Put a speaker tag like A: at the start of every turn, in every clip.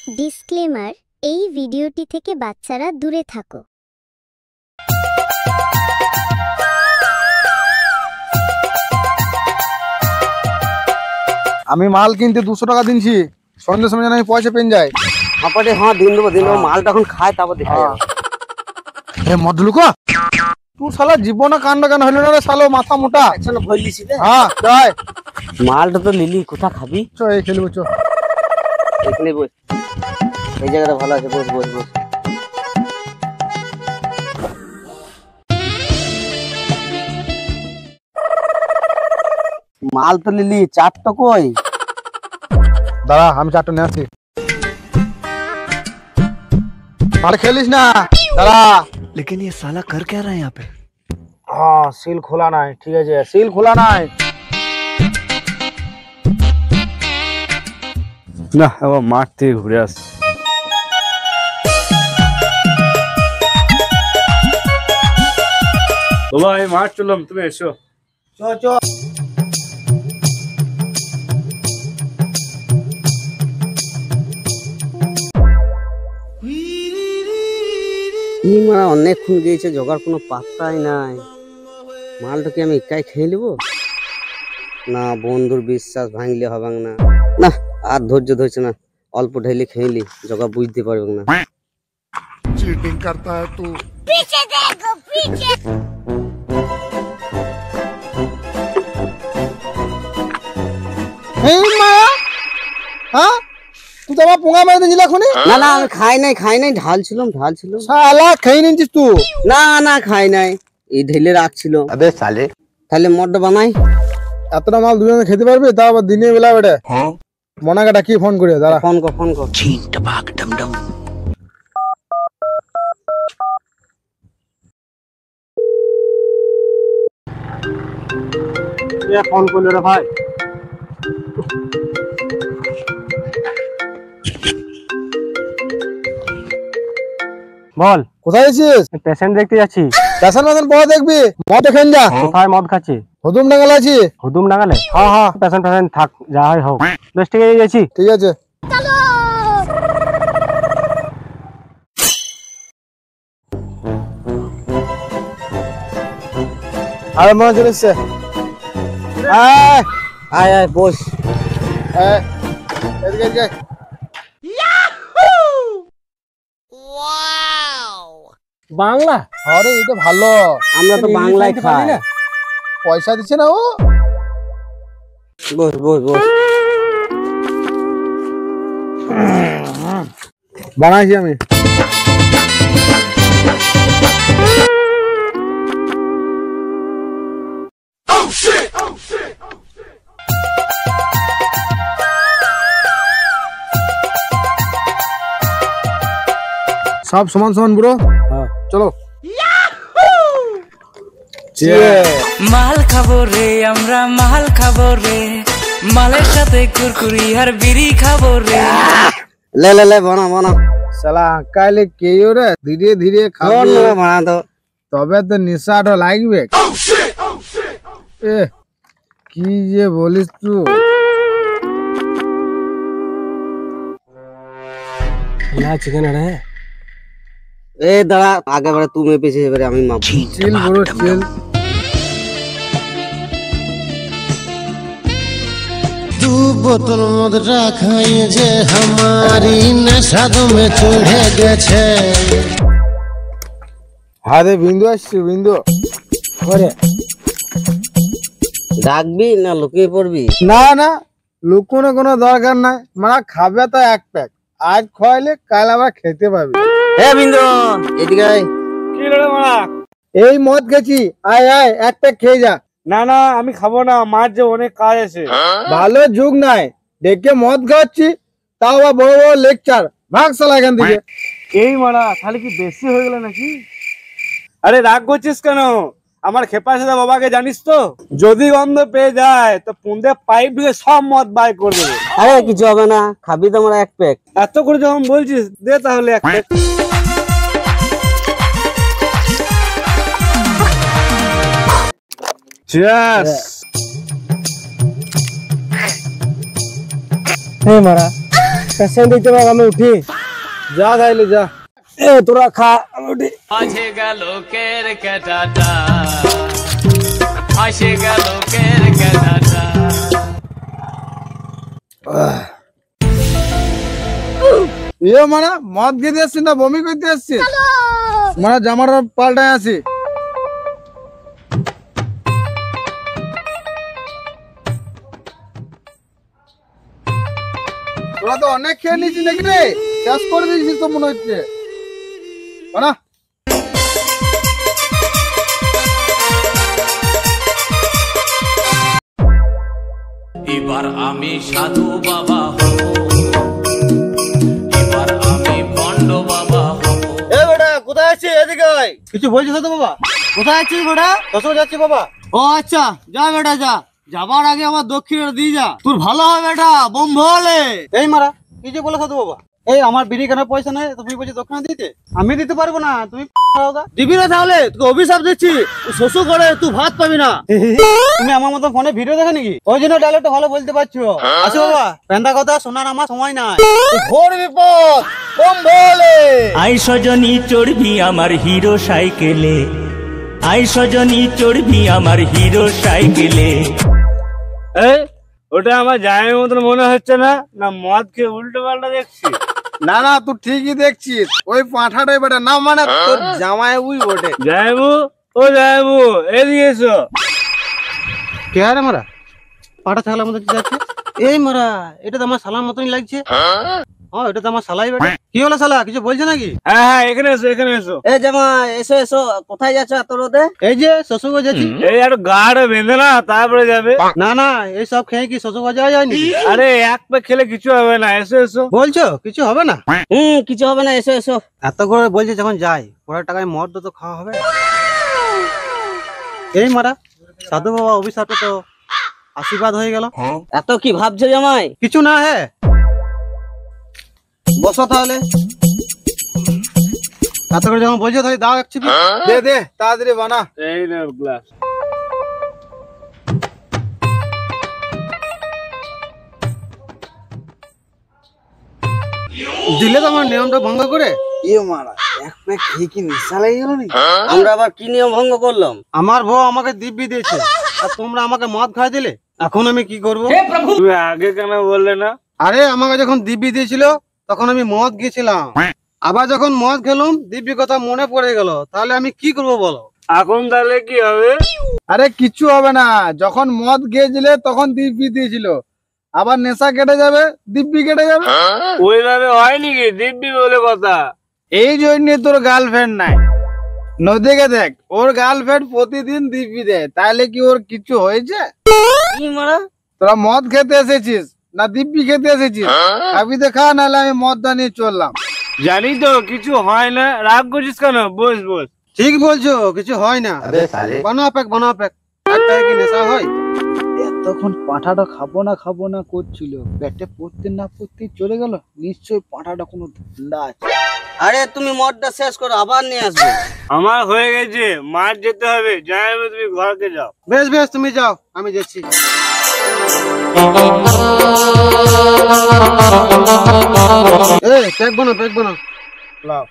A: Disclaimer, এই ভিডিওটি থেকে বাচ্চারা দূরে থাকো।
B: আমি মাল কিনতে 200 টাকা দিনছি, সন্ধ্যের সময় যেন আমি পয়সা পেন যাই।
C: আপাতত হ্যাঁ দিন দেবো মালটা এখন খায় তারপর দেখা যাবে।
B: হে মদলুক, তুই শালা জীবনে কাণ্ড কেন হইল না রে শালো, মাথা মোটা।
C: চলো ভইলিছি রে।
B: হ্যাঁ তাই
C: মালটা তো লিলি, কোথা খাবি?
B: চ এই খেলবো চ।
C: এখানে বস, এই জায়গাটা ভালো আছে, বস বস বস। মাল তো লিলি, চারটা কই?
B: দাঁড়া আমি চারটা নিয়ে আসছি। মাল খেলিস না, দাঁড়া।
D: लेकिन ये साला कर क्या रहा है यहाँ पे?
B: হ্যাঁ সিল খোলা নাই, ঠিক আছে সিল খোলা নাই।
E: না আবার মাঠ থেকে ঘুরে আসছে। বাবা এই মাঠ চললাম, তুমি এসো।
B: চ চ।
C: মানে অনেকক্ষণ গিয়েছে, জগার কোনো পাত্তাই নাই। মালটা কি আমি একাই খেয়ে নেবো? না, বন্ধুর বিশ্বাস ভাঙলে হবে না। না আর ধৈর্য ধরছে না, অল্প ঢেলে খেলি, জগা বুঝতে পারবে না।
F: चीटिंग करता है तू।
A: पीछे देखो पीछे।
B: এই মা, হ্যাঁ তুই তো আমার পোঙা মেরে দিয়েছিলি এখনই।
C: না না আমি খাই নাই, ঢালছিলাম।
B: শালা খেয়ে নিয়েছিস তুই?
C: না খাই নাই, এই ঢেলে রাখছিল।
D: अबे साले
C: তাহলে মদটা বানাই।
B: এতটা মাল দুজনে খেতে পারবি? তাও আবার দিনে বেলা বেড়ে। মনাকে ডাকি ফোন করে, দাঁড়া।
C: ফোন কর।
D: छीन टपाक डम डम।
E: ফোন করলো রে ভাই। বল,
B: কোথায় আছিস?
E: পেশেন্ট দেখতে যাচ্ছি।
B: পেশেন্ট মেশন পরে দেখবি, মদ খেন যা।
E: কোথায় মদ খাচ্ছি?
B: হুদুম ডাঙ্গালে আছি।
E: হুদুম ডাঙালে?
B: হ্যাঁ হ্যাঁ
E: পেশেন্ট থাক, যা হয় হোক। বেশ ঠিক আছে, গেছি।
B: ঠিক আছে। আর মনে চলে এসছে।
C: আয় বস।
B: এদিকে
E: বাংলা?
B: আরে এটা ভালো,
C: আমরা তো বাংলায় খাই।
B: পয়সা দিচ্ছে না ও।
C: বস
B: বানাইছি আমি। সব সমান সমান ব্রো। চলো
G: মাল খাবো রে, আমরা মাল খাবো রে, মালের সাথে কুরকুরি আর বিড়ি খাবো রে।
C: লে বানা।
B: শালা কাইলে কেউ রে ধীরে ধীরে খাবো,
C: বানা তো,
B: তবে তো নেশাটা লাগবে। এ কি যে বলিস তুই।
E: চিকেন है।
C: এ দাঁড়া, আগে বারে তুমি পেছে, এবারে আমি মাপ।
B: Chill bro chill.
F: तू बोतल मद रखाई जे हमारी नशा में चढ़े गेछे।
B: আরে বিন্দু আসছে, বিন্দু
E: ওরে
C: ডাকবি না লুকিয়ে পড়বি?
B: না লুকোনো কোনো দরকার নাই, মানে খাবে তো এক প্যাক, আজ খাইলে কাল আবার খেতে পাবি।
C: এ বিন্দু এদিকে আয়।
E: কি রে মারা?
B: এই মদ খেয়েছি, আয় এক প্যাক খেয়ে যা।
E: না আমি খাবো না, মার যে অনেক কাজ আছে।
B: ভালো যুগ নাই, দেখে মদ খাচ্ছি, তাও আবার বড় বড় লেকচার। ভাগ শালা এখান থেকে।
E: এই মারা, তাহলে কি বেশি হয়ে গেল নাকি? আরে রাগ করছিস কেন? আমার খেপা সাদা বাবাকে জানিস তো, যদি গন্ধ পেয়ে যায় তো পুন্দে পাইপ ঢুকে সব মদ বাই করে দেবে।
C: আরে কিছু হবে না, খাবি তো আমরা এক প্যাক।
E: এত করে যখন বলছিস, দে তাহলে এক প্যাক। চিয়ার্স।
B: এই মারা পেশেন্ট দিতে পারবো, আমি উঠি। যা তাইলে যা, এ তোরা খা, আমি উঠি।
G: আসে গেল কের কেটাটা, আসে গেল কের কেটাটা।
B: মানে মদ খেতে আসছি না বমি করতে আসছি? মানে জামাটা পাল্টায় আছি। তোরা তো অনেক খেয়ে নিয়েছি নাকি রে? শেষ করে দিয়েছিস তো মনে হচ্ছে না?
G: এবার আমি সাধু বাবা হব, এবার আমি ভণ্ড বাবা হব।
C: এ বেটা কোথায় আছিস? এদিকে আয়। কিছু বলছিস তো বাবা? কোথায় আছিস বেটা? শ্বশুর যাচ্ছি বাবা। ও আচ্ছা, যা বেটা যা, যাবার আগে আমার দক্ষিণটা দিয়ে যা, তোর ভালো হবে বেটা, বোম ভোলে। এই মারা কি যে বলে তো বাবা? এই আমার বিড়ি কেনার পয়সা নেই, তুমি বলছি দক্ষিণা দিতে? আমি দিতে পারবো না, তুমি দিবি না তাহলে তোকে অভিশাপ দিচ্ছি, শ্বশুর করে তুই ভাত পাবি না। তুমি আমার মতো ফোনে ভিডিও দেখে নাকি? ওই জন্য ডায়লগটা ভালো বলতে পারছো। আচ্ছা বাবা, পেন্দা কথা শোনার আমার সময় নাই, ঘোর বিপদ, বোম ভোলে।
H: আই সজনী চড়বি আমার হিরো সাইকেলে, আই সজনী চড়বি আমার হিরো সাইকেলে।
E: এই ওটা আমার জামাইয়ের মতন মনে হচ্ছে না? না মদ খেয়ে উল্টো পাল্টা দেখছি?
B: না না, তুই ঠিকই দেখছিস, ওই পাঁঠাটাই বেটা না, মানে তোর জামাই উই বটে।
E: জামাইবু, ও জামাইবু এদিকে এসো।
C: কে আরে মারা পাটা ছাগলার মতো যাচ্ছে? এই মারা এটা তো আমার শালার মতনই লাগছে। হ্যাঁ এটা তো আমার শালাই বেটা। কি হলো শালা, কিছু বলছে নাকি?
E: হ্যাঁ হ্যাঁ, এখানে এসো, এখানে এসো।
C: এই জামাই এসো এসো, কোথায় যাচ্ছ এত রোদে? এই যে শ্বশুর যাচ্ছি।
E: এই একটু গাড় বেঁধে না, তারপরে যাবে।
C: না না, এই সব খেয়ে কি শ্বশুর যাওয়া যায়নি?
E: আরে এক পে খেলে কিছু হবে না, এসো এসো।
C: বলছো কিছু হবে না? কিছু হবে না, এসো এসো। এত করে বলছে যখন যাই, পরের টাকায় মদ তো খাওয়া হবে। এই মারা সাধু বাবা অভিশাপে তো আশীর্বাদ হয়ে গেল। এত কি ভাবছো জামাই? কিছু না, হ্যাঁ বসো তাহলে। এত করে যখন বলছো তাহলে দাও এক চিপি।
B: দে দে তাড়াতাড়ি বানা।
E: এই নে গ্লাস।
C: দিলে তো আমার নিয়মটা ভঙ্গ করে। আমরা আবার কি নিয়ম ভঙ্গ করলাম? আমার বউ আমাকে দিব্যি দিয়েছে আর তোমরা আমাকে মদ খাই দিলে, এখন আমি কি করবো?
E: তুমি আগে কেন বললে না?
C: আরে আমাকে যখন দিব্যি দিয়েছিল তখন আমি মদ গিয়েছিলাম, আবার যখন মদ খেলাম দিব্যি কথা মনে পড়ে গেল, তাহলে আমি কি করবো বলো?
E: এখন তাহলে কি হবে?
B: আরে কিচ্ছু হবে না, যখন মদ গিয়েছিলে তখন দিব্যি দিয়েছিল, আবার নেশা কেটে যাবে, দিব্যি কেটে যাবে।
E: ওইভাবে হয় নাকি? দিব্যি বলে কথা।
B: এই জন্য তোর গার্লফ্রেন্ড নাই। নদীকে দেখ, ওর গার্লফ্রেন্ড প্রতিদিন দিব্যি দেয়, তাহলে কি ওর কিছু হয়েছে?
C: কি মারা
B: তোরা মদ খেতে এসেছিস না দিব্যি খেতে এসেছিস? খাবি তো খা, নাহলে আমি মদটা নিয়ে চললাম।
E: জানি তো কিছু হয় না, রাগ করছিস কেন? বস বস।
C: ঠিক বলছো, কিছু হয় না। বানা প্যাক বানা প্যাক, কি নেশা হয়?
B: তখন পাঁঠাটা খাবো না করছিল, পেটে পড়তে না পড়তে চলে গেল, নিশ্চয়ই পাঁঠাটা কোনো ধান্দা আছে।
C: আরে তুমি মদটা শেষ করো, আবার নিয়ে আসবো।
E: আমার হয়ে গেছে, মাঠ যেতে হবে। যাই তুমি ঘরকে যাও।
C: বেশ বেশ তুমি যাও, আমি যাচ্ছি। এই প্যাক বানাও, প্যাক বানাও।
B: লাও।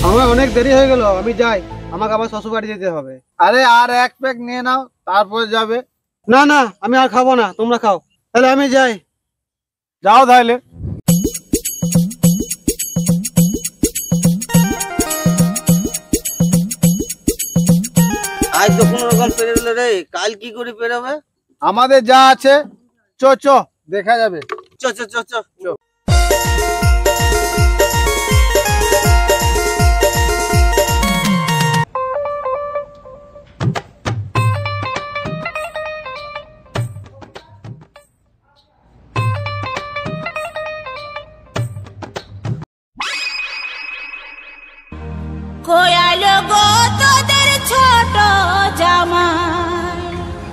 C: আমার অনেক দেরি হয়ে গেল, আমি যাই, আমাকে আবার শ্বশুর বাড়ি যেতে হবে।
B: আরে আর এক প্যাক নিয়ে নাও, তারপর যাবে।
C: না না আমি আর খাবো না, তোমরা খাও। তাহলে আমি যাই।
B: যাও তাহলে।
C: আজ তো কোনো রকম পেরে রে, কাল কি করে পেরোবে?
B: আমাদের যা আছে চ চ দেখা যাবে।
C: চ চ চ চ।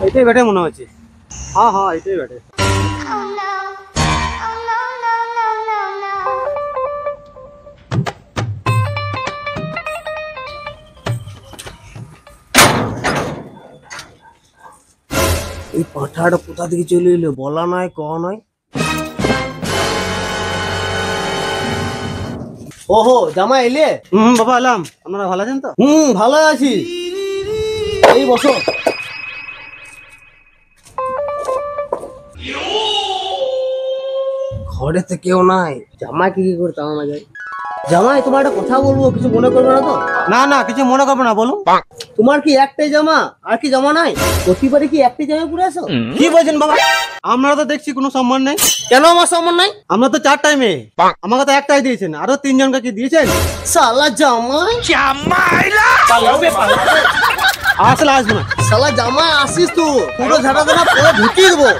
C: এটাই বেটে মনে হচ্ছে। হ্যাঁ হ্যাঁ এটাই বেটে। পাঠাটা কোথা থেকে চলে এলো, বলা নয় ক নয়। ওহো জামাই এলে?
B: বাবা এলাম, আপনারা ভালো আছেন তো?
C: ভালো আছি, এই বসো। ঘরে তো কেউ নাই, জামাই কি করতে আমার যায়? জামাই তোমার একটা কথা বলবো, কিছু মনে করবে না তো?
B: না না, কিছু মনে করবে না, বলুন।
C: তোমার কি একটাই জামা, আর কি জামা নাই? প্রতিবারে কি একটাই জামা পরে আসো?
B: কি বলছেন বাবা? আপনারা তো দেখছি কোনো সম্মান নেই।
C: কেন আমার সম্মান নাই?
B: আমরা তো 4 টাইমে, আমাকে তো একটাই দিয়েছেন, আরো 3 জনকে কি দিয়েছেন?
C: শালা জামাই,
B: আসলে আসবে না।
C: শালা জামাই আসিস তো পুরো ঝাড়া দেনা পুরো ঢুকিয়ে দেবো।